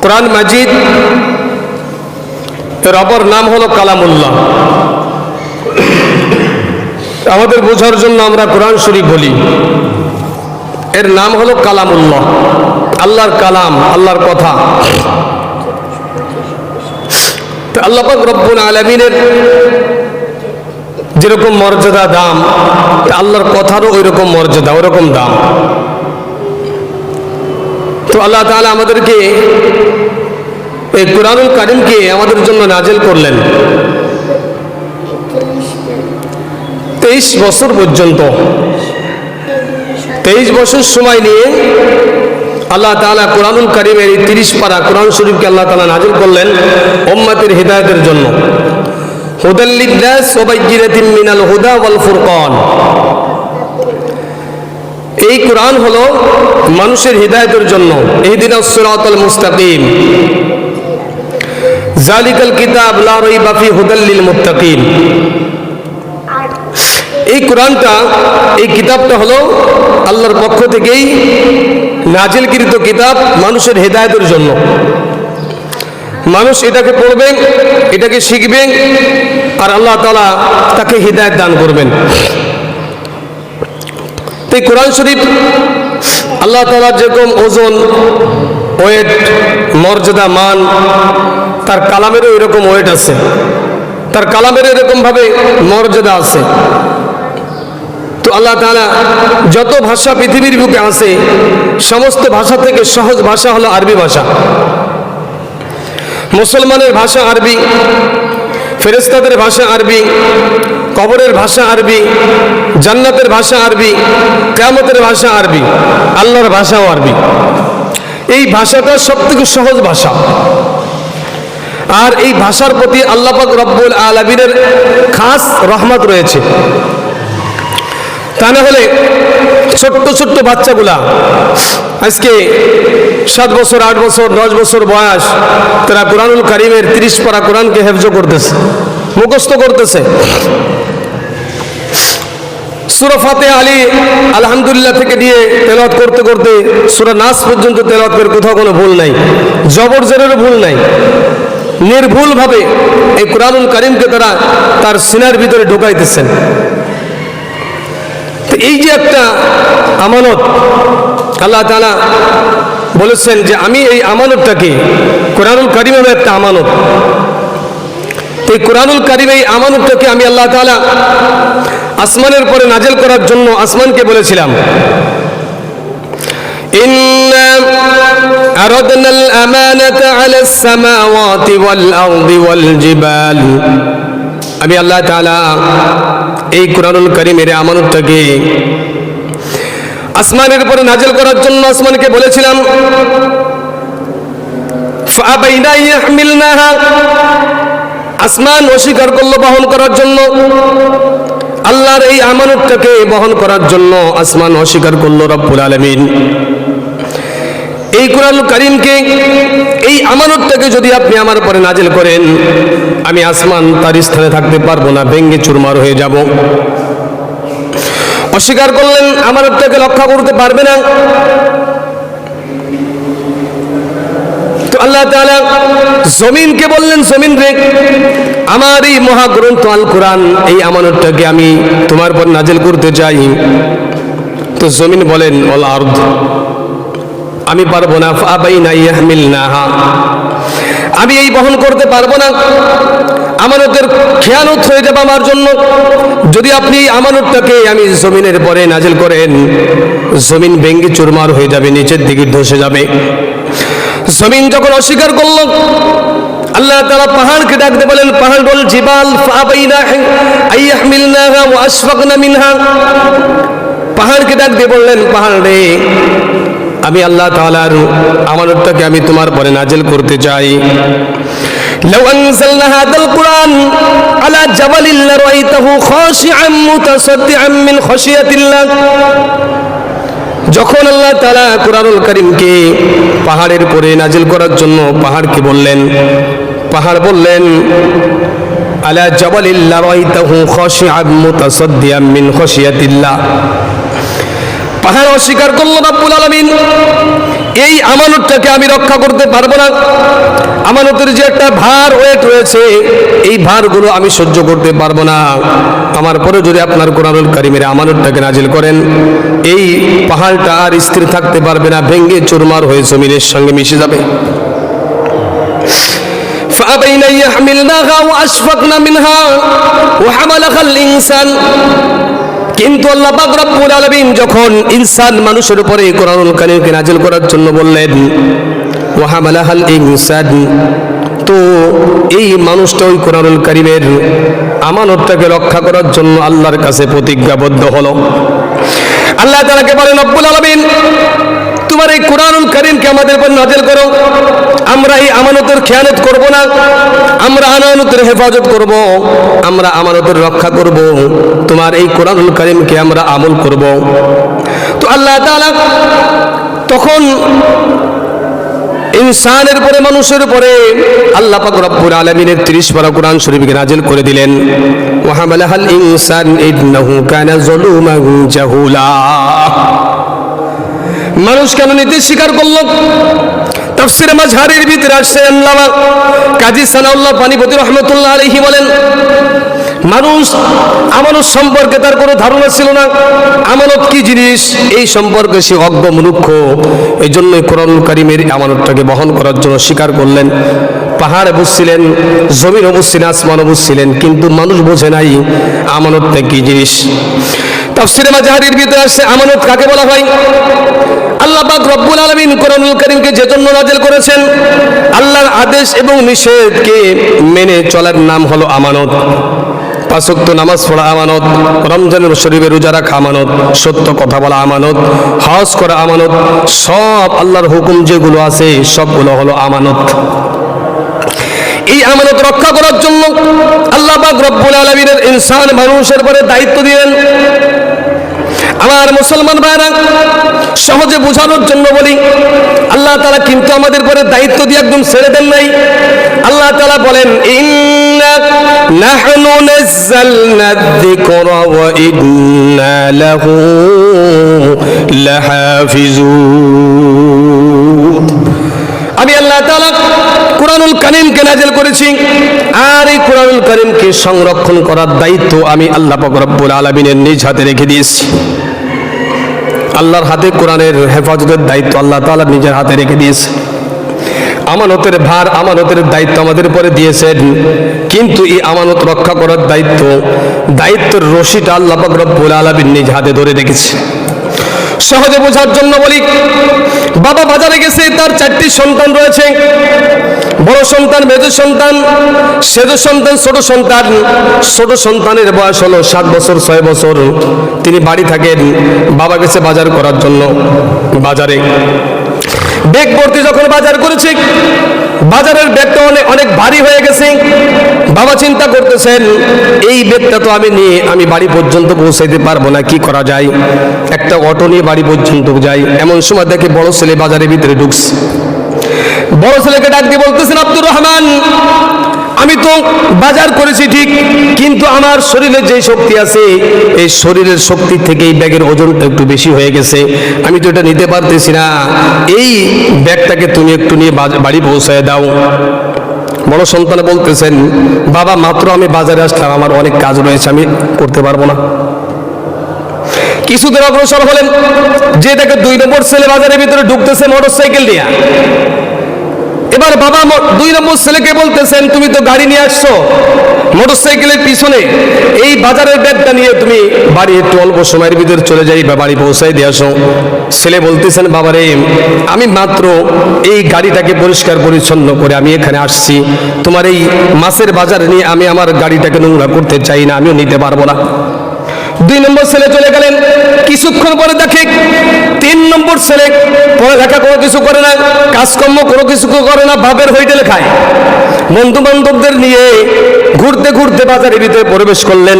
কোরআন মাজিদ এর অপর নাম হলো কালামুল্লাহ। আমাদের বোঝার জন্য আমরা কোরআন শরীফ বলি, এর নাম হলো কালামুল্লাহ, আল্লাহর কালাম, আল্লাহর কথা। আল্লাহ পাক রব্বুল আলামিনের যেরকম মর্যাদা দাম, আল্লাহর কথারও ওই রকম মর্যাদা, ওই রকম দাম। তো আল্লাহ তাআলা আমাদেরকে এই কুরআনুল কারীমকে আমাদের জন্য নাজিল করলেন 23 বছর পর্যন্ত। 23 বছর সময় নিয়ে আল্লাহ তাআলা কুরআনুল কারীমের এই 30 পারা কুরআন শরীফকে আল্লাহ তাআলা নাজিল করলেন উম্মতের হিদায়াতের জন্য। হুদাল লিন-নাস ওয়া বাইয়িনাতিন মিনাল হুদা ওয়াল ফুরকান। এই কুরআন হলো মানুষের হিদায়াতের জন্য। ইহদিনাস সিরাতাল মুস্তাকিম, যালিকাল কিতাব লা রাইবা ফি হুদাল লিল মুত্তাকিন। এই কোরআনটা, এই কিতাবটা হলো আল্লাহর পক্ষ থেকেই নাজিলকৃত কিতাব মানুষের হেদায়েতের জন্য। মানুষ এটাকে পড়বে, এটাকে শিখবে, আর আল্লাহ তাআলা তাকে হিদায়াত দান করবেন। এই কোরআন শরীফ আল্লাহ তাআলার যেরকম ওজন, ওয়েট, মর্যাদা, মান, তার কালামেরও এরকম ওয়েট আছে, তার কালামের এরকম ভাবে মর্যাদা আছে। তো আল্লাহ তাআলা যত ভাষা পৃথিবীর বুকে আছে, সমস্ত ভাষা থেকে সহজ ভাষা হলো আরবি ভাষা। মুসলমানের ভাষা আরবি, ফেরেশতাদের ভাষা আরবি, কবরের ভাষা আরবি, জান্নাতের ভাষা আরবি, কিয়ামতের ভাষা আরবি, আল্লাহর ভাষাও আরবি। এই ভাষাটা সবথেকে সহজ ভাষা। আর এই ভাষার প্রতি আল্লাহ পাক রব্বুল আলামিনের খাস রহমত রয়েছে। তা না হলে ছোট্ট ছোট্ট বাচ্চাগুলা আজকে 7 বছর, 8 বছর, 10 বছর বয়স, তারা কুরআনুল কারীমের 30 পারা কোরআনকে হেফজ করতেছে, মুখস্থ করতেছে। সূরা ফাতিহা আলী আলহামদুলিল্লাহ থেকে নিয়ে তেলাওয়াত করতে করতে সূরা নাস পর্যন্ত তেলাওয়াত করে কোথাও কোনো ভুল নাই, জবর জেরেরও ভুল নাই। নির্ভুলভাবে এই কুরআনুল কারীমকে তারা তার সিনার ভিতরে ঢোকাইতেছেন। তো এই যে একটা আমানত, আল্লাহ তাআলা বলেছেন যে আমি এই আমানতটাকে, কুরআনুল কারীম হলো একটা আমানত, এই কুরআনুল কারীম এই আমানতটাকে আমি আল্লাহ তাআলা আসমানের পরে নাজিল করার জন্য আসমানকে বলেছিলাম, ইন্না আরাদনাল আমানাতা আলাস সামাওয়াতি ওয়াল আরদি ওয়াল জিবাল। আমি আল্লাহ তাআলা এই কুরআনুল কারীমের আমানতটাকে আসমানের উপরে নাজিল করার জন্য আসমানকে বলেছিলাম, ফাআবাইনা ইয়াহমিলনাহা। আসমান অস্বীকার করলো বহন করার জন্য, আল্লাহর এই আমানতটাকে বহন করার জন্য আসমান অস্বীকার করলো। রব্বুল আলামিন এই কুরআনুল কারীমকে, এই আমানতটাকে যদি আপনি আমার উপরে নাজিল করেন, আমি আসমান তার স্থানে থাকতে পারবো না, ভেঙে চুরমার হয়ে যাব। অস্বীকার করলেন, আমানতটাকে রক্ষা করতে পারবে না। তো আল্লাহ তাআলা জমিনকে বললেন, জমিন রে, আমার এই মহাগ্রন্থ আল কোরআন, এই আমানতটাকে আমি তোমার উপর নাজিল করতে চাই। তো জমিন বলেন, ওয়াল আরদ, আমি পারবো না। ফাআবাইনা ইয়াহমিলনাহা, আমি এই বহন করতে পারবো না, আমানতের খেয়ানত হয়ে যাবে আমার জন্য। যদি আপনি আমানতটাকে আমি জমিনের পরে নাজিল করেন, জমিন ভেঙে চুরমার হয়ে যাবে, নিচের দিকে ধসে যাবে। জমিন যখন অস্বীকার করলো, আল্লাহ তাআলা পাহাড়কে ডাকতে বলেন, পাহাড় বল জিবাল ফাআবাইনা আইয়াহমিলনাহা ওয়া আশফাকনা মিনহা। পাহাড়কে ডাক দিয়ে বললেন, পাহাড় রে, আমি আল্লাহ তাআলার আমানতটাকে আমি তোমার পরে নাজিল করতে চাই। লাউ আনজালনা হাদাল কুরআন আলা জাবালিন লারাইতাহু খাশিআম মুতাসাদ্দিআম মিন খাশিয়াতিল্লাহ। যখন আল্লাহ তাআলা কুরআনুল কারীমকে পাহাড়ের উপরে নাজিল করার জন্য পাহাড়কে বললেন, পাহাড় বললেন, আলা জাবালিন লারাইতাহু খাশিআম মুতাসাদ্দিআম মিন খাশিয়াতিল্লাহ। পাহাড় অস্বীকার করল রব্বুল আলামিন। এই আমানতটাকে আমি রক্ষা করতে পারবো না, আমানতের যে একটা ভার ওয়েট রয়েছে, এই ভারগুলো আমি সহ্য করতে পারবো না। আমার পরে যদি আপনার কোরআনুল কারীমের আমানতটাকে নাজিল করেন, এই পাহাড়টা আর স্থির থাকতে পারবে না, ভেঙ্গে চুরমার হয়ে জমিনের সঙ্গে মিশে যাবে। فأبين أن يحملناها وأشفقن منها وحملها الإنسان। কিন্তু আল্লাহ পাক রব্বুল আলামিন যখন ইনসান মানুষের উপরে কোরআনুল কারীমকে নাজিল করার জন্য বললেন, ওয়াহামালাহাল ইনসান, তো এই মানুষটা ওই কোরআনুল কারীমের আমানতটাকে রক্ষা করার জন্য আল্লাহর কাছে প্রতিজ্ঞাবদ্ধ হলো। আল্লাহ তাআলাকে বলেন, রব্বুল আলামিন তোমার এই কোরআনুল কারীমকে আমাদের উপর নাজিল করো, আমরা এই আমানতের খেয়ানত করব না, আমরা আমানতের হেফাজত করব, আমরা আমানতের রক্ষা করব, তোমার এই কোরআনুল কারীমকে আমরা আমল করব। তো আল্লাহ তাআলা তখন ইনসানের উপরে, মানুষের উপরে আল্লাহ পাক রব্বুল আলামিনের 30 পারা কোরআন শরীফকে নাজিল করে দিলেন। ওয়া হামালাহাল ইনসান ইন্নাহু কানা যালুমান জাহুলা। মানুষ কেন নিতে স্বীকার করলো? তাফসীরে মাযহারির ভিতরে আসছে, আল্লামা কাজী সানাউল্লাহ পানিপতি রাহমাতুল্লাহ আলাইহি বলেন, মানুষ আমানত সম্পর্কে তার কোনো ধারণা ছিল না, আমানত কি জিনিস এই সম্পর্কে সে অজ্ঞ মূর্খ। এই জন্যই কোরআনুল কারীমের আমানতটাকে বহন করার জন্য স্বীকার করলেন। পাহাড়ে বুঝছিলেন, জমিনও বুঝছিলেন, আসমানও বুঝছিলেন, কিন্তু মানুষ বোঝে নাই আমানতটা কি জিনিস। তাফসীরে মাযহারির ভিতরে আসছে, আমানত কাকে বলা হয়? আল্লাহ পাক রব্বুল আলামিন কোরআনুল কারীমকে যে জন্য নাজিল করেছেন, আল্লাহর আদেশ এবং নিষেধকে মেনে চলার নাম হলো আমানত। 5 ওয়াক্ত নামাজ পড়া আমানত, রমজানের শরীফে রোজা রাখা আমানত, সত্য কথা বলা আমানত, হজ করা আমানত, সব আল্লাহর হুকুম যেগুলো আছে সবগুলো হলো আমানত। এই আমানত রক্ষা করার জন্য আল্লাহ পাক রব্বুল আলামিনের ইনসান মানুষের উপরে দায়িত্ব দিলেন। আমার মুসলমান ভাইরা, সহজে বোঝানোর জন্য বলি, আল্লাহ তাআলা কিন্তু আমাদের উপরে দায়িত্ব দিয়ে একদম ছেড়ে দেন নাই। আল্লাহ তাআলা বলেন, ইন্না নাহনু নাযালনা যিকরা ওয়া ইন্না লাহু লাহাফিজুন। আমি আল্লাহ তাআলা কোরআনুল কারীমকে নাজিল করেছি, আর এই কোরআনুল কারীমকে সংরক্ষণ করার দায়িত্ব আমি আল্লাহ পাক রব্বুল আলামিনের নিজ হাতে রেখে দিয়েছি। আল্লাহর হাতে কোরআনের হেফাজতের দায়িত্ব আল্লাহ তাআলা নিজের হাতে রেখে দিয়েছে। আমানতের ভার, আমানতের দায়িত্ব আমাদের উপরে দিয়েছেন, কিন্তু এই আমানত রক্ষা করার দায়িত্বের রশিটা আল্লাহ পাক রব্বুল আলামিন নিজ হাতে ধরে রেখেছে। সহজে বোঝার জন্য বলি, বাবা বাজারে গেছে, তার 4টি সন্তান রয়েছে, বড় সন্তান, মেজ সন্তান, সেজ সন্তান, ছোট সন্তান। ছোট সন্তানের বয়স হলো 7 বছর 6 বছর। তিনি বাড়ি থাকেন, বাবা গেছে বাজার করার জন্য বাজারে। ব্যাগ ভর্তি যখন বাজার করেছে, বাজারের ব্যাগটা অনেক ভারী হয়ে গেছে। বাবা চিন্তা করতেছেন, এই ব্যাগটা তো আমি বাড়ি পর্যন্ত পৌঁছাইতে পারবো না, কি করা যায়? একটা অটো নিয়ে বাড়ি পর্যন্ত যাই। এমন সময় দেখে বড় ছেলে বাজারের ভিতরে ঢুকছে। বড় ছেলেকে ডাক দিয়ে বলতেছেন, আব্দুর রহমান, আমি তো বাজার করেছি ঠিক, কিন্তু আমার শরীরের যে শক্তি আছে, এই শরীরের শক্তি থেকে এই ব্যাগের ওজনটা একটু বেশি হয়ে গেছে, আমি তো এটা নিতে পারতেছি না, এই ব্যাগটাকে তুমি একটু নিয়ে বাড়ি পৌঁছায় দাও। বড় সন্তান বলতেছেন, বাবা মাত্র আমি বাজারে আসলাম, আমার অনেক কাজ রয়েছে, আমি করতে পারবো না। কিছুদিন অগ্রসর হলেন, যে দেখে 2 নম্বর ছেলে বাজারের ভিতরে ঢুকতেছে মোটরসাইকেল নিয়ে। এবার বাবা 2 নম্বর ছেলেকে বলতেছেন, তুমি তো গাড়ি নিয়ে আসছো, মোটরসাইকেলের পিছনে এই বাজারের ব্যাগটা নিয়ে তুমি বাড়ি একটু অল্প সময়ের ভিতরে চলে যাই বা বাড়ি পৌঁছাই দিয়ে আসো। ছেলে বলতেছেন, বাবারে, আমি মাত্র এই গাড়িটাকে পরিষ্কার পরিচ্ছন্ন করে আমি এখানে আসছি, তোমার এই মাছের বাজার নিয়ে আমি আমার গাড়িটাকে নোংরা করতে চাই না, আমিও নিতে পারবো না। 2 নম্বর ছেলে চলে গেলেন। কিছুক্ষণ পরে দেখে 3 নম্বর ছেলে পড়ালেখা কোনো কিছু করে না, কাজকর্ম কোনো কিছু করে না, বাপের হোটেলে খায়। বন্ধু বান্ধবদের নিয়ে ঘুরতে ঘুরতে বাজারের ভিতরে প্রবেশ করলেন।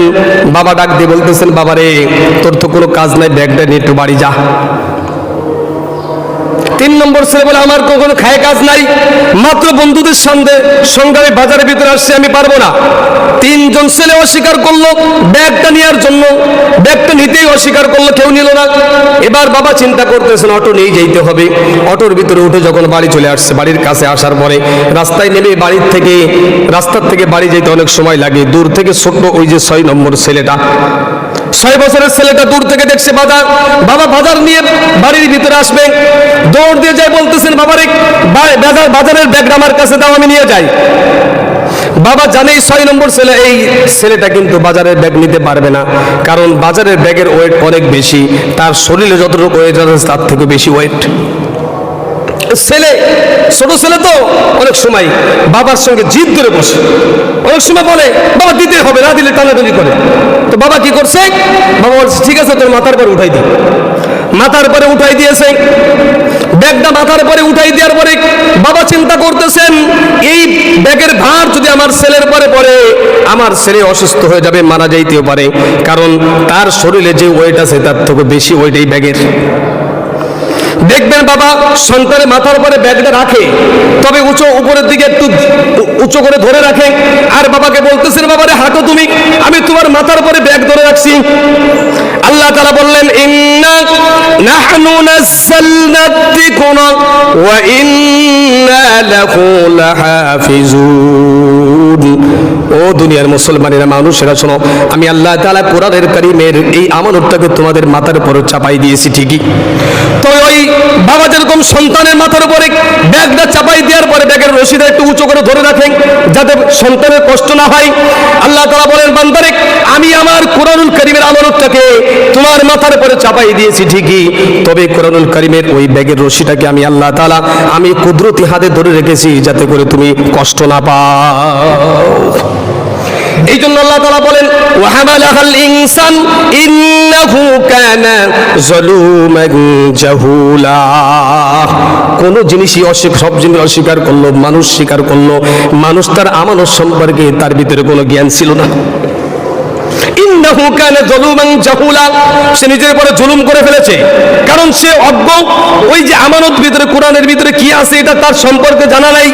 বাবা ডাক দিয়ে বলতেছেন, বাবারে, তোর তো কোনো কাজ নাই, ব্যাগটা নিয়ে একটু বাড়ি যা। 3 নম্বর ছেলে বলে আমার কখনো খায় কাজ নাই, মাত্র বন্ধুদের সঙ্গে আমি বাজারের ভিতরে আসছি, আমি পারবো না। 3 জন ছেলে অস্বীকার করলো ব্যাগটা নেওয়ার জন্য, ব্যাগটা নিতেই অস্বীকার করলো, কেউ নিল না। এবার বাবা চিন্তা করতেছেন অটো নিয়ে যেতে হবে। অটোর ভিতরে উঠে যখন বাড়ি চলে আসছে, বাড়ির কাছে আসার পরে রাস্তায় নেমে রাস্তার থেকে বাড়ি যেতে অনেক সময় লাগে। দূর থেকে ছোট্ট ওই যে 6 নম্বর ছেলেটা, 6 বছরের ছেলেটা দূর থেকে দেখছে বাবা বাজার নিয়ে বাড়ির ভিতরে আসবে, দৌড় দিয়ে যায়, বলতেছেন বাবারে বাজারের ব্যাগটা আমার কাছে দাও, আমি নিয়ে যাই। বাবা জানে 6 নম্বর ছেলে, এই ছেলেটা কিন্তু বাজারের ব্যাগ নিতে পারবে না, কারণ বাজারের ব্যাগের ওয়েট অনেক বেশি, তার শরীরে যতটুকু ওয়েট আছে তার থেকে বেশি ওয়েট। ছোট ছেলে তো অনেক সময় বাবার সঙ্গে জিদ ধরে বসে, অনেক সময় বলে বাবা দিতে হবে, না দিলে টানাটানি করে। তো বাবা কি করছে, বাবা বলছে ঠিক আছে তোর মাথার পরে উঠাই দি। মাথার পরে উঠাই দিয়েছে, ব্যাগটা মাথার পরে উঠাই দেওয়ার পরে বাবা চিন্তা করতেছেন এই ব্যাগের ভার যদি আমার ছেলের পরে পড়ে, আমার ছেলে অসুস্থ হয়ে যাবে, মারা যাইতেও পারে, কারণ তার শরীরে যে ওয়েট আছে তার থেকে বেশি ওয়েট এই ব্যাগের। দেখবেন বাবা সন্তানের মাথার উপরে ব্যাগটা রাখে, তবে উপরের দিকে একটু উঁচু করে ধরে রাখে, আর বাবাকে বলতেছেন বাবারে হাঁটো তুমি, আমি তোমার মাথার উপরে ব্যাগ ধরে রাখছি। আল্লাহ তাআলা বললেন ইন্না নাহনু নাযালনা যিকরা ওয়া ইন্না লাহু লাহাফিজুন। ও দুনিয়ার মুসলমানেরা, মানুষেরা শোনো, আমি আল্লাহ তাআলা কোরআনের কারীমের এই আমানতটাকে তোমাদের মাথার উপর চাপাই দিয়েছি ঠিকই, তো ওই বাবা যেরকম সন্তানের মাথার উপরে ব্যাগটা চাপাই দেওয়ার পরে ব্যাগের রশিটা একটু উঁচু করে ধরে রাখেন যাতে সন্তানের কষ্ট না হয়, আল্লাহ তাআলা বলেন বান্দারে আমি আমার কোরআনুল কারীমের আমানতটাকে তোমার মাথার উপরে চাপাই দিয়েছি ঠিকই, তবে কোরআনুল কারীমের ওই ব্যাগের রশিটাকে আমি আল্লাহ তাআলা আমি কুদরতি হাতে ধরে রেখেছি যাতে করে তুমি কষ্ট না পাও। এই জন্য আল্লাহ তাআলা বলেন ওয়াহামালাহাল ইনসান ইন্নাহু কানা যালুমান জাহুলা। কোন জিনিসই সব জিনিস অস্বীকার করলো, মানুষ স্বীকার করলো, মানুষ তার আমানত সম্পর্কে তার ভিতরে কোনো জ্ঞান ছিল না। ইন্নাহু কানা যালুমান জাহুলা, সে নিজের উপরে জুলুম করে ফেলেছে, কারণ সে অজ্ঞ, ওই যে আমানত ভিতরে কোরআনের ভিতরে কি আছে এটা তার সম্পর্কে জানা নাই।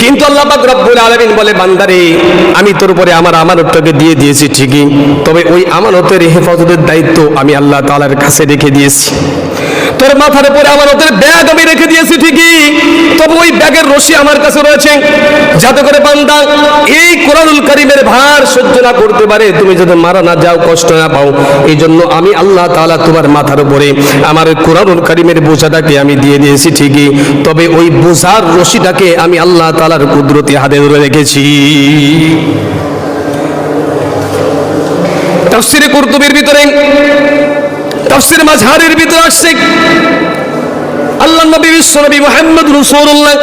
কিন্তু আল্লাহ পাক রব্বুল আলামিন বলে বান্দারে আমি তোর উপরে আমার আমানতটাকে দিয়ে দিয়েছি ঠিকই, তবে ওই আমানতের হেফাজতের দায়িত্ব আমি আল্লাহ তাআলার কাছে রেখে দিয়েছি। তোর মাথার উপরে আমানতের ব্যাগ আমি রেখে দিয়েছি ঠিকই, তবে ওই ব্যাগের রশি আমার কাছে রয়েছে, যাতে করে বান্দা এই কোরআনুল কারীমের ভার সহ্য না করতে পারে, তুমি যাতে মারা না যাও, কষ্ট না পাও। এই জন্য আমি আল্লাহ তাআলা তোমার মাথার উপরে আমার কোরআনুল কারীমের বোঝাটাকে আমি দিয়ে দিয়েছি ঠিকই, তবে ওই বোঝার রশিটাকে আমি আল্লাহ তাআলার কুদরতি হাতে ধরে রেখেছি। তাফসীরে কুরতুবীর ভিতরে, তাফসীর মাযহারের ভিতরে আসছে আল্লাহর নবী বিশ্বনবী মুহাম্মদ রাসূলুল্লাহ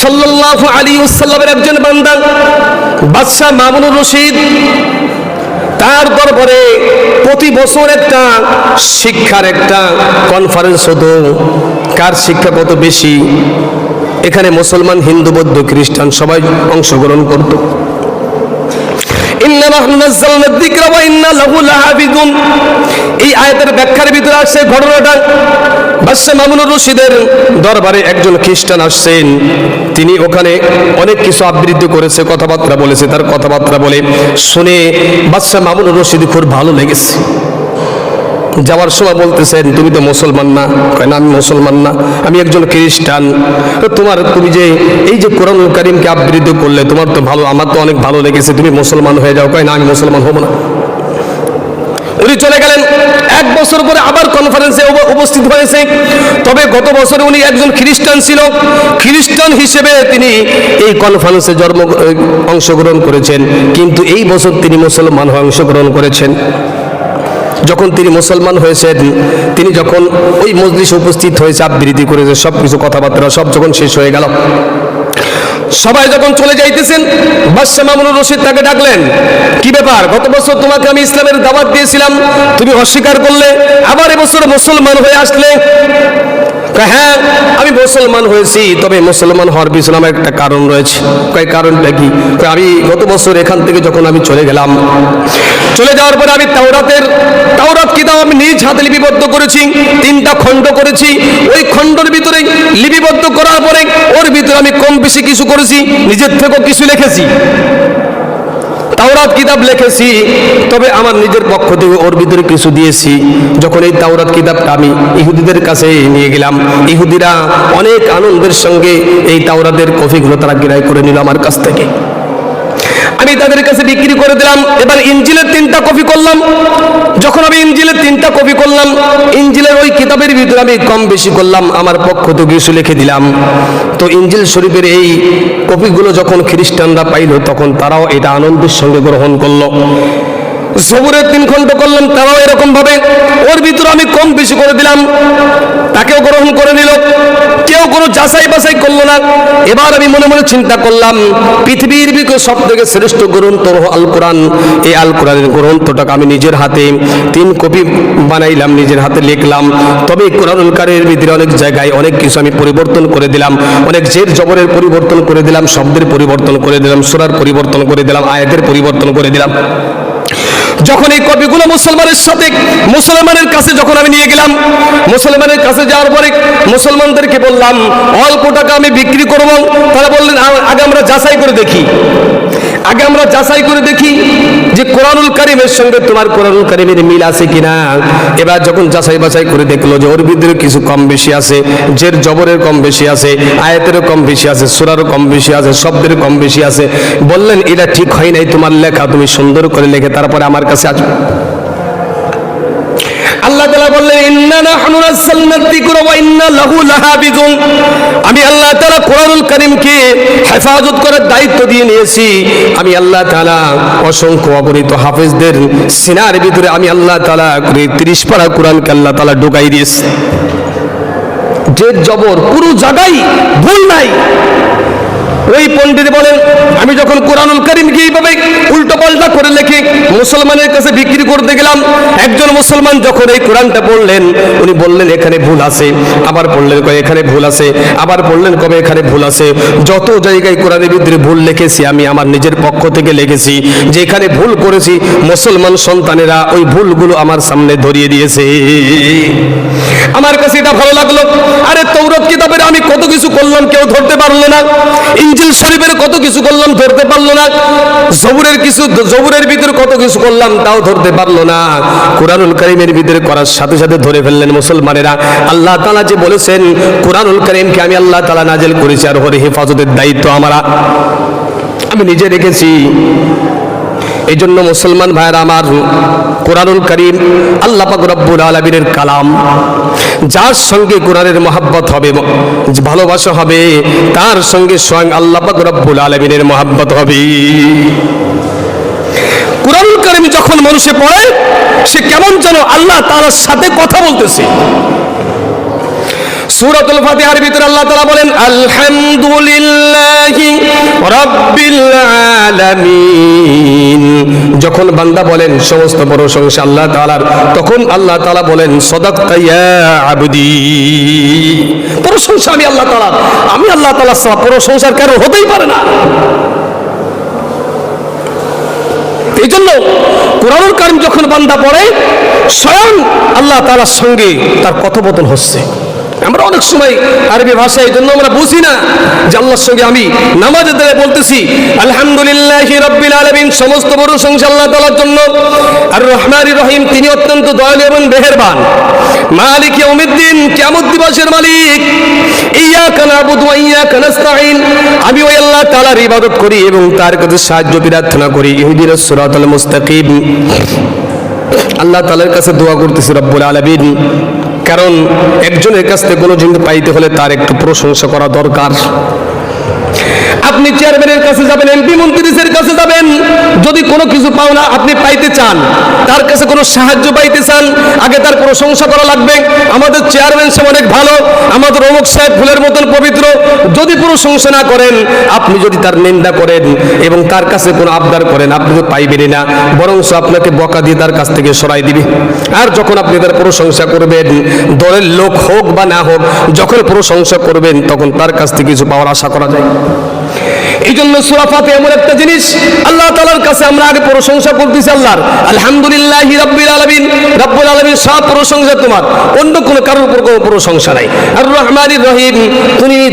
সাল্লাল্লাহু আলাইহি ওয়াসাল্লামের একজন বান্দা বাদশা মামুনুর রশিদ, তার দরবারে প্রতি বছর একটা শিক্ষার একটা কনফারেন্স হতো। কার শিক্ষা কত বেশি, এখানে মুসলমান, হিন্দু, বৌদ্ধ, খ্রিস্টান সবাই অংশগ্রহণ করত। ইন্না নাহনু নাযালনা যিকরা ওয়া ইন্না লাহু লাহাফিজুন, এই আয়াতের ব্যাখ্যার ভিতরে আসছে ঘটনাটা বাদশা মামুনুর রশিদের দরবারে একজন খ্রিস্টান আসছেন, তিনি ওখানে অনেক কিছু আবৃত্তি করেছে, কথাবার্তা বলেছে, তার কথাবার্তা বলে শুনে বাদশা মামুনুর রশিদ খুব ভালো লেগেছে। যাওয়ার সময় বলতেছেন তুমি তো মুসলমান না, কয় না আমি মুসলমান না, আমি একজন খ্রিস্টান। তুমি যে এই যে কোরআনুল কারীমকে আবৃত্তি করলে তোমার তো ভালো, আমার তো অনেক ভালো লেগেছে, তুমি মুসলমান হয়ে যাও। কয় না আমি মুসলমান হব না। উনি চলে গেলেন। 1 বছর পরে আবার কনফারেন্সে উপস্থিত হয়েছে, তবে গত বছর উনি একজন খ্রিস্টান ছিল, খ্রিস্টান হিসেবে তিনি এই কনফারেন্সে অংশগ্রহণ করেছেন, কিন্তু এই বছর তিনি মুসলমান হয়ে অংশগ্রহণ করেছেন। যখন তিনি মুসলমান হয়েছেন, তিনি যখন ওই মজলিসে উপস্থিত হয়েছে, আবৃত্তি করেছে, সব কিছু কথাবার্তা সব যখন শেষ হয়ে গেল, সবাই যখন চলে যাইতেছেন, বাদশা মামুনুর রশিদ তাকে ডাকলেন, কি ব্যাপার, গত বছর তোমাকে আমি ইসলামের দাওয়াত দিয়েছিলাম, তুমি অস্বীকার করলে, আবার এবছর মুসলমান হয়ে আসলে। হ্যাঁ আমি মুসলমান হয়েছি, তবে মুসলমান হওয়ার পিছনে আমার একটা কারণ রয়েছে। কয় কারণটা কি? আমি গত বছর এখান থেকে যখন আমি চলে গেলাম, চলে যাওয়ার পরে আমি তাওরাত কিতাব আমি নিজ হাতে লিপিবদ্ধ করেছি, 3টা খণ্ড করেছি। ওই খণ্ডের ভিতরে লিপিবদ্ধ করার পরে ওর ভিতরে আমি কম বেশি কিছু করেছি, নিজের থেকেও কিছু লিখেছি, তাওরাত কিতাব লিখেছি। তবে আমার নিজের পক্ষ থেকে ওর ভিতরে কিছু দিয়েছি। যখন এই তাওরাত কিতাবটা আমি ইহুদিদের কাছে নিয়ে গেলাম, ইহুদিরা অনেক আনন্দের সঙ্গে এই তাওরাতের কপিগুলো তারা ক্রয় করে নিল আমার কাছ থেকে। আমি তাদের কাছে বিক্রি করে দিলাম। এবার ইনজিলের 3টা কপি করলাম। যখন আমি ইনজিলের 3টা কপি করলাম, ইনজিলের ওই কিতাবের ভিতরে আমি কম বেশি করলাম, আমার পক্ষ থেকে কিছু লিখে দিলাম। তো ইনজিল শরীফের এই কপিগুলো যখন খ্রিস্টানরা পাইল, তখন তারাও এটা আনন্দের সঙ্গে গ্রহণ করলো। জবুরের 3 খণ্ড করলাম, তারাও এরকম ভাবে ওর ভিতরে আমি কম বেশি করে দিলাম, তাকেও গ্রহণ করে নিল। কেউ কোনো যাচাই বাছাই করলো না। এবার আমি মনে মনে চিন্তা করলাম, পৃথিবীর ভিতরে সব থেকে শ্রেষ্ঠ গ্রন্থ আল কোরআন। এই আল কোরআনের গ্রন্থটাকে আমি নিজের হাতে 3 কপি বানাইলাম, নিজের হাতে লিখলাম। তবে কোরআনুল কারীমের ভিতরে অনেক জায়গায় অনেক কিছু আমি পরিবর্তন করে দিলাম, অনেক জের জবরের পরিবর্তন করে দিলাম, শব্দের পরিবর্তন করে দিলাম, সূরার পরিবর্তন করে দিলাম, আয়াতের পরিবর্তন করে দিলাম। যখন এই কপিগুলো মুসলমানের কাছে যখন আমি নিয়ে গেলাম, মুসলমানের কাছে যাওয়ার পরে মুসলমানদেরকে বললাম অল্প টাকা আমি বিক্রি করব। তারা বললেন আগে আমরা যাচাই করে দেখি যে কোরআনুল কারীমের সঙ্গে তোমার কোরআনুল কারীমের মিল আছে কিনা। এবার যখন যাচাই বাছাই করে দেখলো যে ওর ভিতরে কিছু কম বেশি আছে, জের জবরের কম বেশি আছে, আয়াতেরও কম বেশি আছে, সূরারও কম বেশি আছে, শব্দের কম বেশি আছে, বললেন এটা ঠিক হয় নাই, তোমার লেখা তুমি সুন্দর করে লিখে তারপরে আমার কাছে আসবে। আল্লাহ তাআলা বললেন ইন্না নাহনু নাযালনা যিকরা ওয়া ইন্না লাহু লাহাফিজুন। আমি আল্লাহ তাআলা কোরআনুল কারীমকে হেফাজত করার দায়িত্ব দিয়ে নিয়েছি। আমি আল্লাহ তাআলা অসংখ্য অগণিত হাফেজদের সিনার ভিতরে আমি আল্লাহ তাআলা 30 পারা কোরআনকে আল্লাহ তাআলা ঢুকাই দিয়েছি। জের জবর পুরো জায়গায় ভুল নাই। ওই পণ্ডিত বলেন আমি যখন কোরআনুল কারীমকে এইভাবে উল্টো পাল্টা করে লিখে মুসলমানের কাছে বিক্রি করতে গেলাম, একজন মুসলমান যখন এই কোরআনটা পড়লেন, উনি বললেন এখানে ভুল আছে, আবার পড়লেন কবে এখানে ভুল আছে, আবার পড়লেন কবে এখানে ভুল আছে। যত জায়গায় কোরআনের ভিতরে ভুল লিখেছি আমি আমার নিজের পক্ষ থেকে লিখেছি, যে এখানে ভুল করেছি মুসলমান সন্তানেরা ওই ভুলগুলো আমার সামনে ধরিয়ে দিয়েছে। আমার কাছে এটা ভালো লাগলো। আরে তাওরাত কিতাবের আমি কত কিছু করলাম, কেউ ধরতে পারলো না। ইনজিল শরীফের কত কিছু করলাম, ধরতে পারলো না। জবুরের ভিতরে কত কিছু করলাম, তাও ধরতে পারলো না। কোরআনুল কারীমের ভিতরে করার সাথে সাথে ধরে ফেললেন মুসলমানেরা। আল্লাহ তাআলা যে বলেছেন কোরআনুল কারীমকে আমি আল্লাহ তাআলা নাজিল করেছি, আর ওর হেফাজতের দায়িত্ব আমি নিজে রেখেছি। এই জন্য মুসলমান ভাইরা আমার, কোরআনুল কারীম আল্লাহ পাক রব্বুল আলামিনের কালাম। যার সঙ্গে কোরআনের মহব্বত হবে, ভালোবাসা হবে, তার সঙ্গে স্বয়ং আল্লাহ পাক রব্বুল আলামিনের মহব্বত হবে। কোরআনুল কারীম যখন মানুষে পড়ে, সে কেমন যেন আল্লাহ তাআলার সাথে কথা বলতেছে। সূরাতুল ফাতিহার ভিতরে আল্লাহ তাআলা বলেন আলহামদুলিল্লাহি রাব্বিল আলামিন। যখন বান্দা বলেন সমস্ত প্রশংসা আল্লাহ তাআলার, তখন আল্লাহ তাআলা বলেন সাদাকতা ইয়া আবদি। প্রশংসা আমি আল্লাহ তাআলার, আমি আল্লাহ তাআলার ছাড়া প্রশংসার কারণ হতেই পারে না। এই জন্য কোরআনুল কারীম যখন বান্দা পড়ে, স্বয়ং আল্লাহ তাআলার সঙ্গে তার কথোপকথন হচ্ছে। আমরা অনেক সময় আরবি ভাষা এই জন্য আমরা বুঝি না যে আল্লাহর সঙ্গে আমি নামাজের দ্বারা বলতেছি আলহামদুলিল্লাহি রাব্বিল আলামিন, সমস্ত প্রশংসা আল্লাহ তাআলার জন্য। আর রহমানির রহিম, তিনি অত্যন্ত দয়ালু এবং মেহেরবান। মালিক ইয়াউমিদ্দিন, কিয়ামত দিবসের মালিক। ইয়াকা নাবুদু ওয়া ইয়াকা নাস্তাঈন, আমি ওই আল্লাহ তাআলার ইবাদত করি এবং তার কাছে সাহায্য প্রার্থনা করি। ইহদিনাস সিরাতাল মুস্তাকিম, আল্লাহ তাআলার কাছে দোয়া করতেছি রব্বুল আলামিন। কারণ একজনের কাছ থেকে কোনো জিনিস পাইতে হলে তার একটু প্রশংসা করা দরকার। আপনি চেয়ারম্যানের কাছে যাবেন, এমপি মন্ত্রীদের কাছে যাবেন, যদি কোনো কিছু পাও না আপনি পাইতে চান, তার কাছে কোনো সাহায্য পাইতে চান, আগে তার প্রশংসা করা লাগবে। আমাদের চেয়ারম্যান সাহেব অনেক ভালো, আমাদের অমুক সাহেব ফুলের মতন পবিত্র। যদি প্রশংসা না করেন, আপনি যদি তার নিন্দা করেন এবং তার কাছে কোনো আবদার করেন, আপনি তো পাইবেনই না, বরং আপনাকে বকা দিয়ে তার কাছ থেকে সরাই দিবে। আর যখন আপনি তার প্রশংসা করবেন, দলের লোক হোক বা না হোক, যখন প্রশংসা করবেন তখন তার কাছ থেকে কিছু পাওয়ার আশা করা যায়। এই জন্য সূরা ফাতিহা এমন একটা জিনিস, আল্লাহ তাআলার কাছে আমরা আগে প্রশংসা করতেছি আল্লাহর, আলহামদুলিল্লাহি রাব্বিল আলামিন, রব্বুল আলামিন সব প্রশংসা তোমার, অন্য কোনো কারোর উপর কোনো প্রশংসা নাই। আর রহমানির রহিম,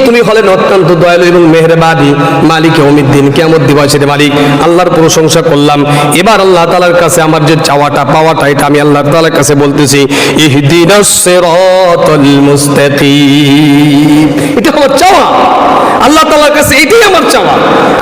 তুমি হলেন অত্যন্ত দয়ালু এবং মেহেরবানি, মালিক ইয়াউমিদ্দিন, কিয়ামত দিবসের মালিক। আল্লাহর প্রশংসা করলাম। এবার আল্লাহ তাআলার কাছে আমার যে চাওয়াটা পাওয়াটা, এটা আমি আল্লাহ তাআলার কাছে বলতেছি, ইহদিনাস সিরাতাল মুস্তাকিম। এটা আমার চাওয়া আল্লাহ তাআলার কাছে, এটাই আমার চাওয়া।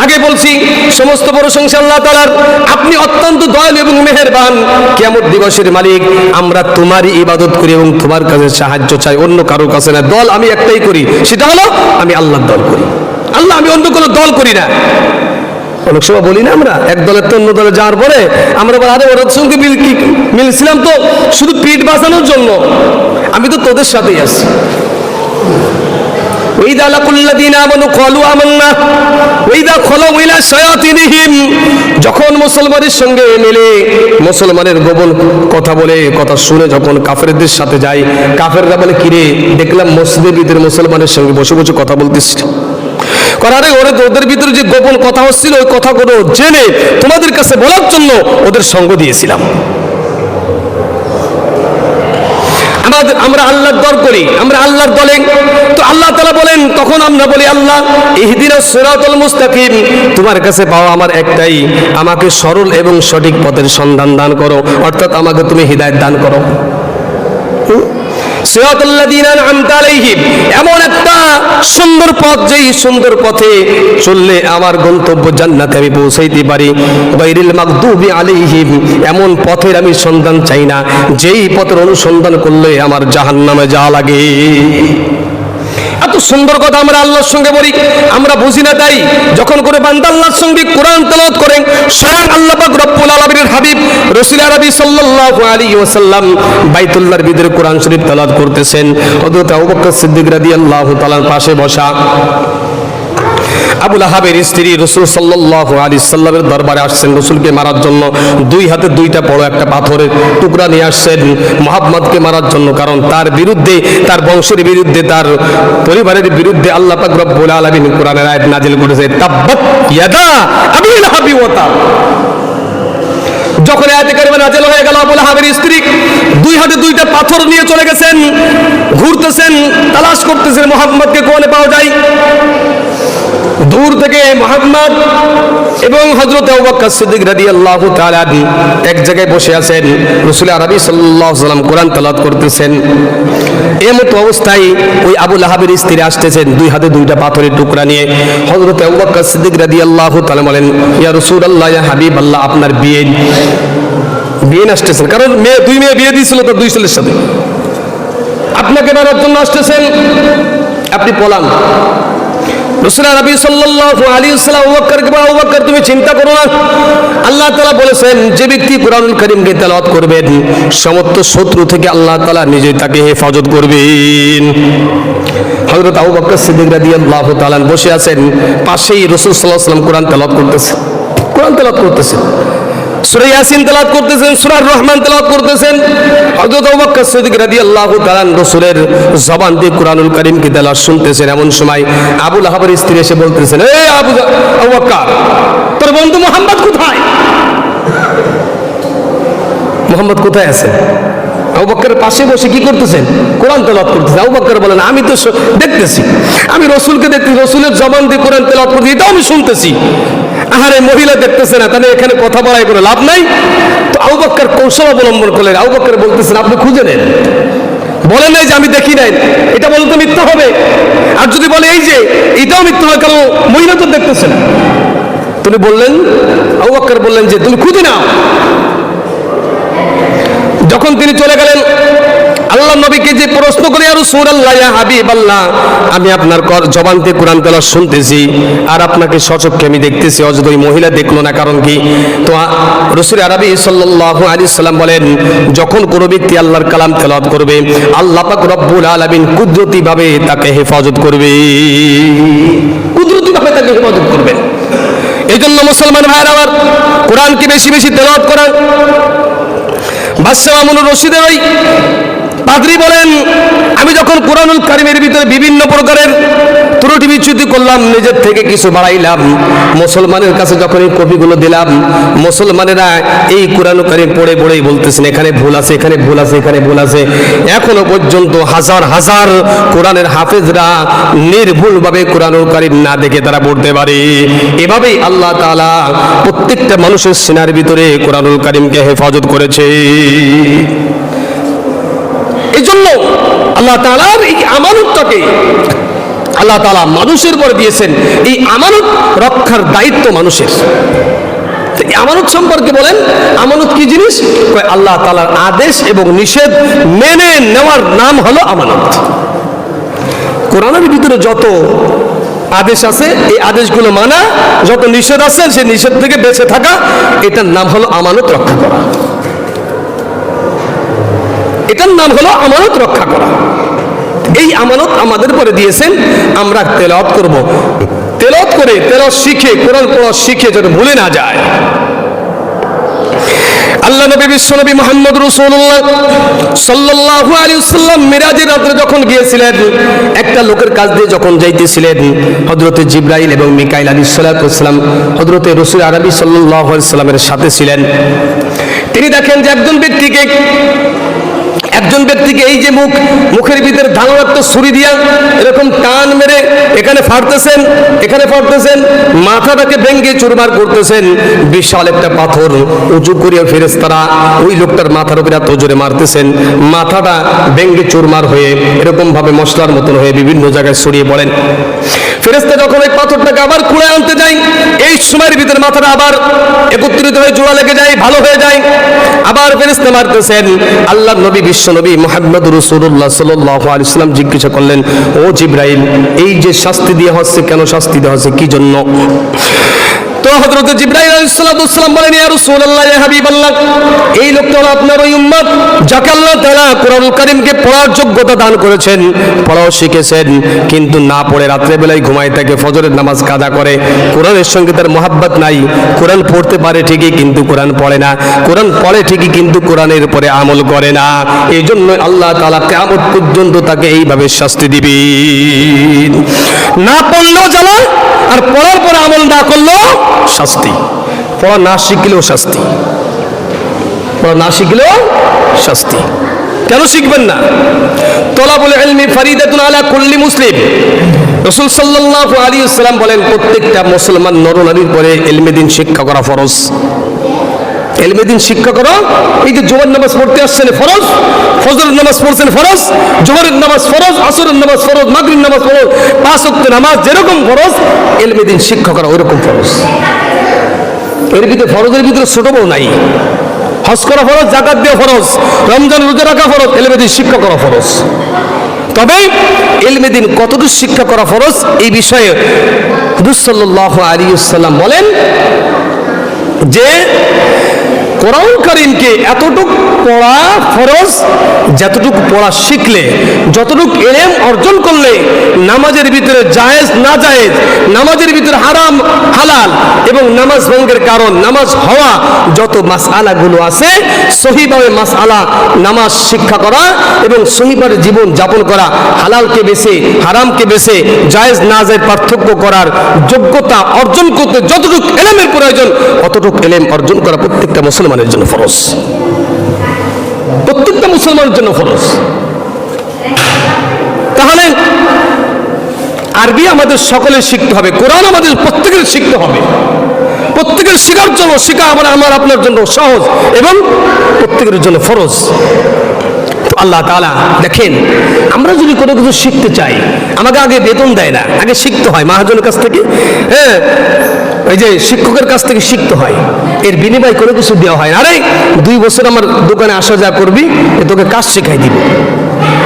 আগে বলছি সমস্ত প্রশংসা আল্লাহ তাআলার, আপনি অত্যন্ত দয়ালু এবং মেহেরবান, কিয়ামত দিবসের মালিক। আমরা তোমারই ইবাদত করি এবং তোমার কাছে সাহায্য চাই, অন্য কারোর কাছে না। দল আমি একটাই করি, সেটা হলো আমি আল্লাহর দল করি। আল্লাহ, আমি অন্য কোনো দল করি না। অনেক সময় বলি না আমরা, এক দলের তো অন্য দলে যাওয়ার পরে আমরা আরে ওর সঙ্গে মিলছিলাম তো শুধু পিঠ বাঁচানোর জন্য, আমি তো তোদের সাথেই আছি। ওয়াইদা লাকুল্লাযীনা আমানু ক্বালু আমান্না ওয়াইদা খালাউ ইলা শায়াতিনহিম, যখন মুসলমানের সঙ্গে মিলে মুসলমানের গোপন কথা বলে, কথা শুনে যখন কাফেরদের সাথে যায়, কাফেররা বলে কিরে দেখলাম মসজিদের ভিতরে মুসলমানের সঙ্গে বসে বসে কথা বলতেছিল। আরে ওদের ভিতরে যে গোপন কথা হচ্ছিল, ওই কথাগুলো জেনে তোমাদের কাছে বলার জন্য ওদের সঙ্গ দিয়েছিলাম। আমরা আল্লাহর দল করি, আমরা আল্লাহর দলে। তো আল্লাহ তাআলা বলেন, তখন আমরা বলি আল্লাহ ইহদিনাস সিরাতাল মুস্তাকিম, তোমার কাছে পাওয়া আমার একটাই, আমাকে সরল এবং সঠিক পথের সন্ধান দান করো, অর্থাৎ আমাকে তুমি হিদায়াত দান করো। সিরাতাল্লাযীনা আন'আমতা আলাইহিম, এমন একটা সুন্দর পথ, যেই সুন্দর পথে চললে আমার গন্তব্য জান্নাতে আমি পৌঁছাইতে পারি। গায়রিল মাগদুবি আলাইহিম, এমন পথের আমি সন্ধান চাই না যেই পথের অনুসন্ধান করলে আমার জাহান্নামে যাওয়া লাগে। এত সুন্দর কথা আমরা আল্লাহর সঙ্গে বলি, আমরা বুঝি না। তাই যখন করে বান্দা আল্লাহর সঙ্গে কোরআন তেলাওয়াত করেন, স্বয়ং আল্লাহ পাক রব্বুল আলামিনের হাবিব রাসূল আরবি সাল্লাল্লাহু আলাইহি ওয়াসাল্লাম বাইতুল্লাহর ভিতরে কোরআন শরীফ তেলাওয়াত করতেছেন। হযরত আবু বকর সিদ্দিক রাদিয়াল্লাহু তাআলার পাশে বসা আবু লাহাবের স্ত্রী রাসূল সাল্লাল্লাহু আলাইহি সাল্লামের দরবারে আসছেন রাসূলকে মারার জন্য। দুই হাতে দুইটা বড় একটা পাথরের টুকরা নিয়ে আসছেন মুহাম্মদকে মারার জন্য, কারণ তার বিরুদ্ধে, তার বংশের বিরুদ্ধে, তার পরিবারের বিরুদ্ধে আল্লাহ পাক রব্বুল আলামিন কোরআনের আয়াত নাজিল করেছে, তাব্বাত ইয়াদা আবি লাহাবি ওয়া তাব। যখন আয়াতে কারিমা নাজিল হয়ে গেল, আবু লাহাবের স্ত্রী দুই হাতে দুইটা পাথর নিয়ে চলে গেছেন, ঘুরতেছেন, তালাশ করতেছেন মুহাম্মদকে কোনে পাওয়া যায়। দূর থেকে মুহাম্মদ এবং হযরত আবু বকর সিদ্দিক রাদিয়াল্লাহু তাআলা এক জায়গায় বসে আছেন, রাসূল আরবি সাল্লাল্লাহু আলাইহি ওয়াসাল্লাম কোরআন তেলাওয়াত করতেছেন। এমত অবস্থায় ওই আবু লাহাবের স্ত্রী আসতেছেন দুই হাতে দুইটা পাথরের টুকরা নিয়ে। হযরত আবু বকর সিদ্দিক রাদিয়াল্লাহু তাআলা বলেন, ইয়া রাসূলুল্লাহ, ইয়া হাবিবাল্লাহ, আপনার বিয়ে আসতেছেন, কারণ দুই মেয়ে বিয়ে দিয়েছিল তার দুই ছেলের সাথে, আপনাকে মারার জন্য আসতেছেন, আপনি পলান। রাসূল নবী সাল্লাল্লাহু আলাইহি ওয়াসাল্লাম আবু বকরকে বলেন, আবু বকর তুমি চিন্তা করো না, আল্লাহ তাআলা বলেছেন যে ব্যক্তি কুরআনুল কারীমকে তেলাওয়াত করবেন সমস্ত শত্রু থেকে আল্লাহ তাআলা নিজেই তাকে হেফাজত করবেন। হযরত আবু বকর সিদ্দিক রাদিয়াল্লাহু তাআলা বসে আছেন, পাশেই রাসূল সাল্লাল্লাহু আলাইহি ওয়াসাল্লাম কোরআন তেলাওয়াত করতেছেন, সূরা ইয়াসিন তেলাওয়াত করতেছেন, সূরা রহমান তেলাওয়াত করতেছেন। হযরত আবু বকর সিদ্দিক রাদিয়াল্লাহু তাআলা রাসূলের জবান দিয়ে কুরআনুল কারীমকে তেলাওয়াত শুনতেছেন। এমন সময় আবু লাহাবের স্ত্রী এসে বলতেছেন, এই আবু বকর, তোর বন্ধু মুহাম্মদ কোথায়? মুহাম্মদ কোথায় আছে? আবু বকরের পাশে বসে কি করতেছেন? কোরআন তেলাওয়াত করতেছেন। আবু বকর বলেন, আমি তো দেখতেছি, আমি রাসূলকে দেখতেছি, রাসূলের জবান দিয়ে কোরআন তেলাওয়াত করতেছি, এটাও আমি শুনতেছি। আরে মহিলা দেখতেছে না, তাহলে এখানে কথা বলায় কোনো লাভ নাই। তো আবু বকর কৌশল অবলম্বন করলেন। আবু বকর বলতেছেন, আপনি খুঁজে নেন, বলেন নাই যে আমি দেখি নাই, এটা বলে তো মিথ্যা হবে। আর যদি বলে এই যে এটাও মিথ্যা হয়, কারণ মহিলা তো দেখতেছে না। তুমি বললেন, আবু বকর বললেন যে তুমি খুঁজে নাও। যখন তিনি চলে গেলেন, আল্লাহ নবীকে যে প্রশ্ন করে, ইয়া রাসূলুল্লাহ, ইয়া হাবিবাল্লাহ, আমি আপনার জবান থেকে কোরআন তেলাওয়াত শুনতেছি আর আপনাকে সচক্ষে আমি দেখতেছি, অযথা ওই মহিলা দেখলো না, কারণ কি? তো রাসূল আরবি সাল্লাল্লাহু আলাইহি সাল্লাম বলেন, যখন কোনো ব্যক্তি আল্লাহর কালাম তেলাওয়াত করবে, আল্লাহ পাক রব্বুল আলামিন কুদরতি ভাবে তাকে হেফাজত করবে, কুদরতি ভাবে তাকে হেফাজত করবে। এই জন্য মুসলমান ভাইরা আমার, কোরআনকে বেশি বেশি তেলাওয়াত করেন। বাদশাহ মামুনুর রশিদের ওই পাদ্রী বলেন, আমি যখন কুরআনুল কারীমের ভিতরে বিভিন্ন প্রকারের ত্রুটি বিচ্যুতি করলাম, নিজের থেকে কিছু বাড়াইলাম, মুসলমানের কাছে যখন এই কপিগুলো দিলাম, মুসলমানেরা এই কোরআন কারীম পড়ে পড়েই বলতেছেন এখানে ভুল আছে, এখানে ভুল আছে, এখানে ভুল আছে। এখনো পর্যন্ত হাজার হাজার কোরআনের হাফেজরা নির্ভুলভাবে কোরআনুল কারীম না দেখে তারা পড়তে পারে। এভাবেই আল্লাহ তাআলা প্রত্যেকটা মানুষের সিনার ভিতরে কোরআনুল কারীমকে হেফাজত করেছে। এই জন্য আল্লাহ তাআলার এই আমানতটাকে আল্লাহ তাআলা মানুষের উপর দিয়েছেন। এই আমানত রক্ষার দায়িত্ব মানুষের। আমানত সম্পর্কে বলেন, আমানত কি জিনিস? আল্লাহ তাআলার আদেশ এবং নিষেধ মেনে নেওয়ার নাম হলো আমানত। কোরআনের ভিতরে যত আদেশ আছে এই আদেশগুলো মানা, যত নিষেধ আছে সেই নিষেধ থেকে বেঁচে থাকা, এটার নাম হলো আমানত রক্ষা করা। এটার নাম হলো আমানত রক্ষা করা। এই আমানত আমাদের পরে দিয়েছেন, আমরা তেলাওয়াত করব, তেলাওয়াত করে তেলাওয়াত শিখে কোরআন পড়া শিখে যেন ভুলে না যায়। আল্লাহ নবী বিশ্বনবী মুহাম্মদ রাসূলুল্লাহ সাল্লাল্লাহু আলাইহি ওয়াসাল্লাম মিরাজের রাতে যখন গিয়েছিলেন, একটা লোকের কাছ দিয়ে যখন যাইতেছিলেন, হযরতে জিবরাইল এবং মিকাইল আলাইহিস সালাতু ওয়াস সালাম হযরতে রাসূল আরবি সাল্লাল্লাহু আলাইহি ওয়াসাল্লামের সাথে ছিলেন। তিনি দেখেন যে একজন ব্যক্তিকে এই যে মুখের ভিতরে ধারালো ছুরি দিয়া এরকম টান মেরে এখানে ফাড়তেছেন, এখানে ফাড়তেছেন, মাথাটাকে ভেঙে চুরমার করতেছেন। বিশাল একটা পাথর উঁচু করিয়া ফেরেশতারা ওই লোকটার মাথার উপরে এত জোরে মারতেছেন, মাথাটা ভেঙে চুরমার হয়ে এরকম ভাবে মশলার মতন হয়ে বিভিন্ন জায়গায় ছড়িয়ে পড়েন। ফেরেশতা যখন এই পাথরটাকে আবার কুড়ে আনতে যায়, এই সময়ের ভিতরে মাথাটা আবার একত্রিত হয়ে জোড়া লেগে যায়, ভালো হয়ে যায়। আবার ফেরেশতা মারতেছেন। আল্লাহ নবী বিশ্বনবী মুহাম্মদ রাসূলুল্লাহ সাল্লাল্লাহু আলাইহি ওয়াসাল্লাম জিজ্ঞাসা করলেন, ও জিবরাইল, এই যে শাস্তি দেওয়া হচ্ছে, কেন শাস্তি দেওয়া হচ্ছে, কি জন্য? তো হযরত জিবরাইল আলাইহিস সালাতু ওয়াস সালাম বলেন, ইয়া রাসূলুল্লাহ, ইয়া হাবিবাল্লাহ, এই লোকটা হলো আপনার ওই উম্মত যাকে আল্লাহ তাআলা কোরআনুল কারীমকে পড়ার যোগ্যতা দান করেছেন, পড়াও শিখেছেন, কিন্তু না পড়ে রাত্রে বেলায় ঘুমায় থাকে, ফজরের নামাজ কাজা করে, কোরআনের সঙ্গে তার মহব্বত নাই। কোরআন পড়তে পারে ঠিকই কিন্তু কোরআন পড়ে না, কোরআন পড়ে ঠিকই কিন্তু কোরআনের উপরে আমল করে না। এই জন্য আল্লাহ তাআলা কিয়ামত পর্যন্ত তাকে এইভাবে শাস্তি দিবেন। না পড়লেও জ্বালা, আর পড়ার পরে আমল না করলেও শাস্তি। পড়া না শিখলেও শাস্তি, পড়া না শিখলেও শাস্তি। কেন শিখবেন না? তলাবুল ইলমি ফারিদাতুন আলা কুল্লি মুসলিম। রাসূল সাল্লাল্লাহু আলাইহি ওয়াসাল্লাম বলেন, প্রত্যেকটা মুসলমান নরনারীর পরে ইলমে দ্বীন শিক্ষা করা ফরজ। ইলমে দ্বীন শিক্ষা করো। এই যে জোহর নামাজ পড়তে আসছেন ফরজ, ফজরের নামাজ পড়ছেন ফরজ, জোহরের নামাজ ফরজ, আসরের নামাজ ফরজ, মাগরিব নামাজ ফরজ, 5 ওয়াক্ত নামাজ যেরকম ফরজ, ইলমে দ্বীন শিক্ষা করা ওইরকম ফরজ। এর ভিতরে ফরজের ভিতরে ছোট বড় নাই। হজ করা ফরজ, যাকাত দেওয়া ফরজ, রমজান রোজা রাখা ফরজ, ইলমে দ্বীন শিক্ষা করা ফরজ। তবে ইলমে দ্বীন কতটুকু শিক্ষা করা ফরজ, এই বিষয়ে হুজুর সাল্লাল্লাহু আলাইহি ওয়াসাল্লাম বলেন যে কোরআন কারীমকে এতটুকু পড়া ফরজ, যতটুকু পড়া শিখলে, যতটুকু ইলম অর্জন করলে নামাজের ভিতরে জায়েজ না জায়েজ, নামাজের ভিতরে হারাম হালাল এবং নামাজ ভঙ্গের কারণ, নামাজ হওয়া যত মাসআলাগুলো আছে, সহিভাবে মাসআলা নামাজ শিক্ষা করা এবং সহিভাবে জীবন যাপন করা, হালালকে বেছে হারামকে বেছে জায়েজ না জায়েজ পার্থক্য করার যোগ্যতা অর্জন করতে যতটুকু ইলমের প্রয়োজন, অতটুকু ইলম অর্জন করা প্রত্যেকটা মুসলমানের জন্য ফরজ। প্রত্যেকটা মুসলমানের জন্য ফরজ। তাহলে আরবি আমাদের সকলের শিখতে হবে, কোরআন আমাদের প্রত্যেকের শিখতে হবে। প্রত্যেকের শেখার জন্য, শেখা আমার আপনার জন্য সহজ এবং প্রত্যেকের জন্য ফরজ। আল্লাহ তাআলা দেখেন, আমরা যদি কোনো কিছু শিখতে চাই, আমাকে আগে বেতন দেয় না, আগে শিখতে হয় মহাজনের কাছ থেকে। হ্যাঁ, ওই যে শিক্ষকের কাছ থেকে শিখতে হয়, এর বিনিময়ে কোনো কিছু দেওয়া হয় না। আরে 2 বছর আমার দোকানে আসা যা করবি, তোকে কাজ শেখাই দিব।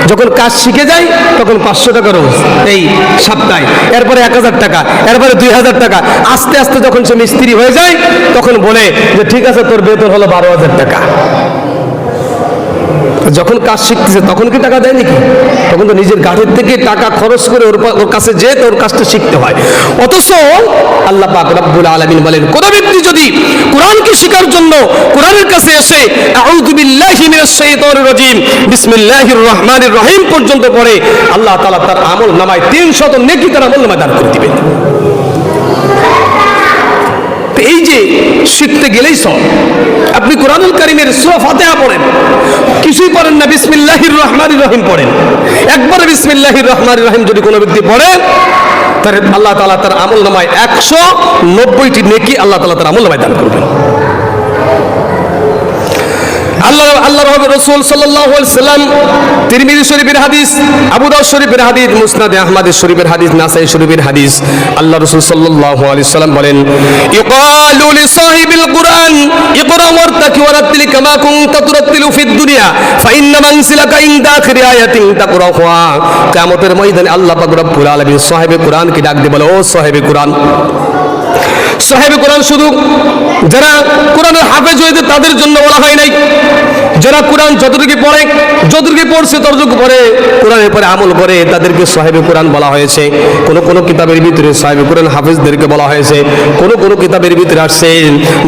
যখন কাজ শিখে যায় তখন 500 টাকা রোজ এই সপ্তাহে, এরপরে 1000 টাকা, এরপরে 2000 টাকা। আস্তে আস্তে যখন সে মিস্ত্রি হয়ে যায় তখন বলে যে ঠিক আছে, তোর বেতন হলো 12,000 টাকা। যখন কাজ শিখতেছে তখন কি টাকা দেয় নাকি? তখন তো নিজের গাড়ির থেকে টাকা খরচ করে ওর কাছে যেয়ে ওর কাজটা শিখতে হয়। অথচ আল্লাহ পাক রব্বুল আলামিন বলেন, কোন ব্যক্তি যদি কোরআনকে শেখার জন্য কোরআনের কাছে এসে আউযু বিল্লাহি মিনাশ শাইতানির রাজিম বিসমিল্লাহির রহমানির রহিম পর্যন্ত পড়ে, আল্লাহ তাআলা তার আমল নামায় 300 নেকি তার আমল নামায় দান করে দিবেন। এই যে শিখতে গেলেই সব। আপনি কোরআনুল কারীমের সূরা ফাতিহা পড়েন, কিছুই পড়েন না, বিসমিল্লাহির রহমানির রহিম পড়েন। একবার বিসমিল্লাহির রহমানির রহিম যদি কোনো ব্যক্তি পড়ে, তাহলে আল্লাহ তাআলা তার আমল নামায় 190টি নেকি আল্লাহ তাআলা তার আমল নামায় দান করবেন। আল্লাহর রাসূল সাল্লাল্লাহু আলাইহি সাল্লাম তিরমিজি শরীফের হাদিস, আবু দাউদ শরীফের হাদিস, মুসনাদে আহমদ শরীফের হাদিস, নাসাই শরীফের হাদিস, আল্লাহ রাসূল সাল্লাল্লাহু আলাইহি সাল্লাম বলেন, ইকালু লিসাহিবিল কুরআন ইকরা ওয়ারতাকি ওয়ারাতিল কামা কুনতা তুরাতিলু ফিদ দুনিয়া ফাইন্না মানসিলাকা ইনদা আখিরি আয়াতিন তাকরাহুয়া। কিয়ামতের ময়দানে আল্লাহ পাক রব্বুল আলামিন সাহিবে কুরআনকে ডাক দিয়ে বলে, ও সাহিবে কুরআন। সাহেবে কোরআন শুধু যারা কোরআনের হাফেজ হয়েছে তাদের জন্য বলা হয় নাই। যারা কোরআন যতটুকু পড়ে, যতটুকু পড়ছে ততটুকু পড়ে, কোরআনের পরে আমল করে, তাদেরকে সাহেবে কোরআন বলা হয়েছে। কোন কোন কিতাবের ভিতরে সাহেবে কোরআন হাফেজদেরকে বলা হয়েছে। কোন কোন কিতাবের ভিতরে আসছে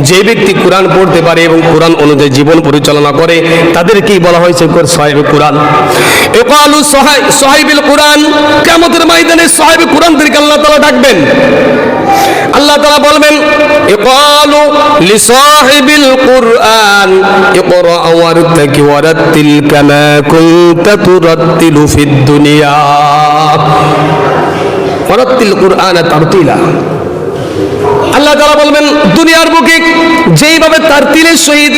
যে ব্যক্তি কোরআন পড়তে পারে এবং কোরআন অনুযায়ী জীবন পরিচালনা করে তাদেরকেই বলা হয়েছে সাহেবে কোরআন। ইকালু সাহিবিল কোরআন, কিয়ামতের ময়দানে সাহেবে কোরআনদেরকে আল্লাহ তাআলা ডাকবেন। আল্লাহ তাআলা বলবেন, ইকালু লিসাহিবিল কুরআন ইকরা ওয়ারতাকি ওয়ারাতিল কামা কুনতা তুরাতিলু ফিদ দুনিয়া ওয়ারাতিল কুরআনা তারতিলা। আল্লাহ তাআলা বলবেন, দুনিয়ার বুকে যেইভাবে তারতিলের সহিত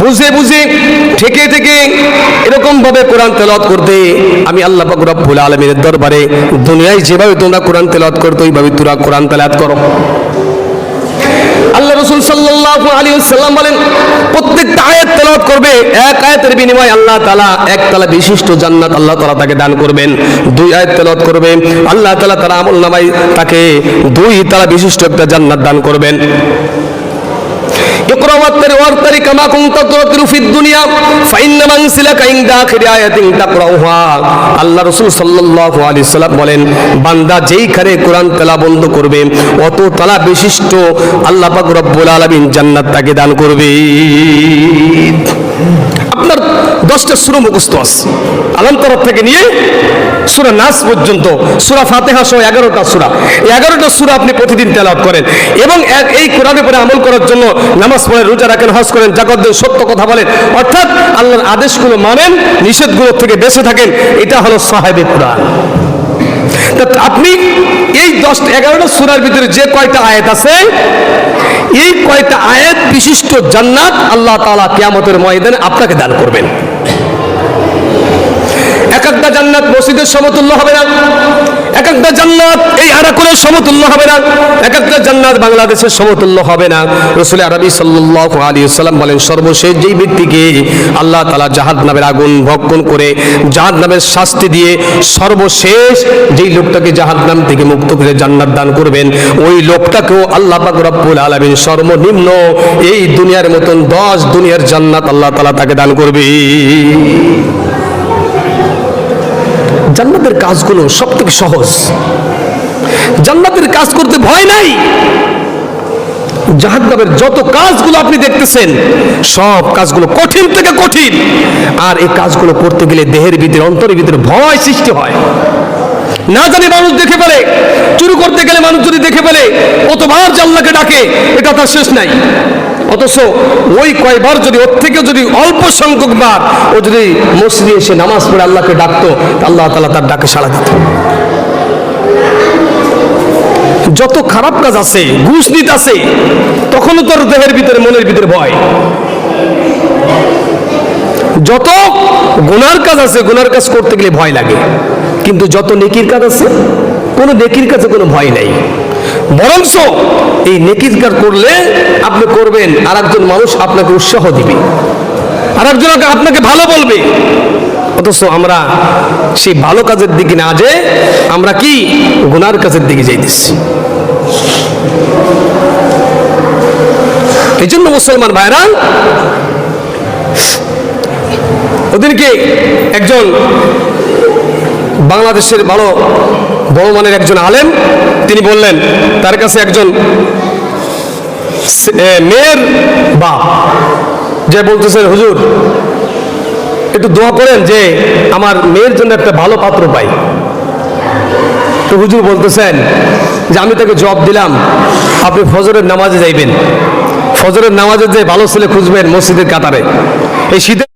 বুঝে বুঝে থেকে থেকে এরকম ভাবে কোরআন তেলাওয়াত করতে আমি আল্লাহ পাক রব্বুল আলামিনের দরবারে দুনিয়ায় যেভাবে তোমরা কোরআন তেলাওয়াত করতে ওইভাবে তোমরা কোরআন তেলাওয়াত করো। আল্লাহ রাসূল সাল্লাল্লাহু আলাইহি ওয়াসাল্লাম বলেন, প্রত্যেকটা আয়াত তেলাওয়াত করবে, এক আয়াতের বিনিময়ে আল্লাহ তাআলা এক তালা বিশিষ্ট জান্নাত আল্লাহ তাআলা তাকে দান করবেন। 2 আয়াত তেলাওয়াত করবে, আল্লাহ তাআলা তার আমলনামায় তাকে 2 তালা বিশিষ্ট একটা জান্নাত দান করবেন। ইকরা ওয়ারতাকি কামা কুনতা তুরাতিলু ফিদ দুনিয়া ফাইন্না মানসিলাকা ইনদা আখিরি আয়াতিন তাকরাউহা। আল্লাহ রাসূল সাল্লাল্লাহু আলাইহি সাল্লাম বলেন, বান্দা যেইখানে কোরআন তেলাওয়াত বন্ধ করবে অত তালা বিশিষ্ট আল্লাহ পাক রব্বুল আলামিন জান্নাত তাকে দান করবে। আপনার 10টা সূরা মুখস্থ আছে, আলাম তরফ থেকে নিয়ে সূরা নাস পর্যন্ত, সূরা ফাতিহা সহ 11টা সূরা। 11টা সূরা আপনি প্রতিদিন তেলাওয়াত করেন এবং এই কোরআনের উপরে আমল করার জন্য নামাজ পড়েন, রোজা রাখেন, হজ করেন, যাকাত দেন, সত্য কথা বলেন, অর্থাৎ আল্লাহর আদেশগুলো মানেন, নিষেধগুলো থেকে বেঁচে থাকেন। এটা হলো সাহেবে কোরআন। আপনি এই 11টা সূরার ভিতরে যে কয়টা আয়াত আছে, এই কয়টা আয়াত বিশিষ্ট জান্নাত আল্লাহ তাআলা কিয়ামতের ময়দানে আপনাকে দান করবেন। এক একটা জান্নাত মসজিদের সমতুল্য হবে না, এক একটা জান্নাত এই আরাকুলের সমতুল্য হবে না, এক একটা জান্নাত বাংলাদেশের সমতুল্য হবে না। রাসূল আরবি সাল্লাল্লাহু আলাইহি ওয়াসাল্লাম বলেন, সর্বশেষ যেই ব্যক্তিকে আল্লাহ তাআলা জাহান্নামের আগুন ভক্ষণ করে জাহান্নামের শাস্তি দিয়ে সর্বশেষ যেই লোকটাকে জাহান্নাম থেকে মুক্ত করে জান্নাত দান করবেন, ওই লোকটাকেও আল্লাহ পাক রব্বুল আলামিন সর্বনিম্ন এই দুনিয়ার মতন 10 দুনিয়ার জান্নাত আল্লাহ তাআলা তাকে দান করবে। জান্নাতের কাজগুলো সবথেকে সহজ, জান্নাতের কাজ করতে ভয় নাই। জাহান্নামের যত কাজগুলো আপনি দেখতেছেন সব কাজগুলো কঠিন থেকে কঠিন, আর এই কাজগুলো করতে গেলে দেহের ভিতরে, অন্তরের ভিতরে ভয় সৃষ্টি হয়। না জানি মানুষ দেখে ফেলে, চুরি করতে গেলে মানুষ যদি দেখে ফেলে কতবার যে আল্লাহকে ডাকে, এটা তার শেষ নাই। অথচ ওই কয়বার যদি ওর থেকে যদি অল্প সংখ্যক বার ও যদি মসজিদে এসে নামাজ পড়ে আল্লাহকে ডাকতো, আল্লাহ তাআলা তার ডাকে সাড়া দিত। যত খারাপ কাজ আছে, ঘুষ নিতে আছে, তখনও তোর দেহের ভিতরে, মনের ভিতরে ভয়। যত গুনার কাজ আছে, গুনার কাজ করতে গেলে ভয় লাগে, কিন্তু যত নেকির কাজ আছে, কোনো নেকির কাজে কোনো ভয় নাই। বরঞ্চ এই নেকির কাজ করলে আপনি করবেন, আর একজন মানুষ আপনাকে উৎসাহ দিবে, আর একজন আপনাকে ভালো বলবে। অথচ আমরা সেই ভালো কাজের দিকে না যেয়ে আমরা কি গুনার কাজের দিকে যাইতেছি। এই জন্য মুসলমান ভাইরা, ওদিনকে একজন বাংলাদেশের বড় মানের একজন আলেম তিনি বললেন, তার কাছে একজন মেয়ের বাপ যে বলতেছেন, হুজুর একটু দোয়া করেন যে আমার মেয়ের জন্য একটা ভালো পাত্র পাই। তো হুজুর বলতেছেন যে আমি তাকে জবাব দিলাম, আপনি ফজরের নামাজে যাইবেন, ফজরের নামাজে যে ভালো ছেলে খুঁজবেন মসজিদের কাতারে। এই শীতে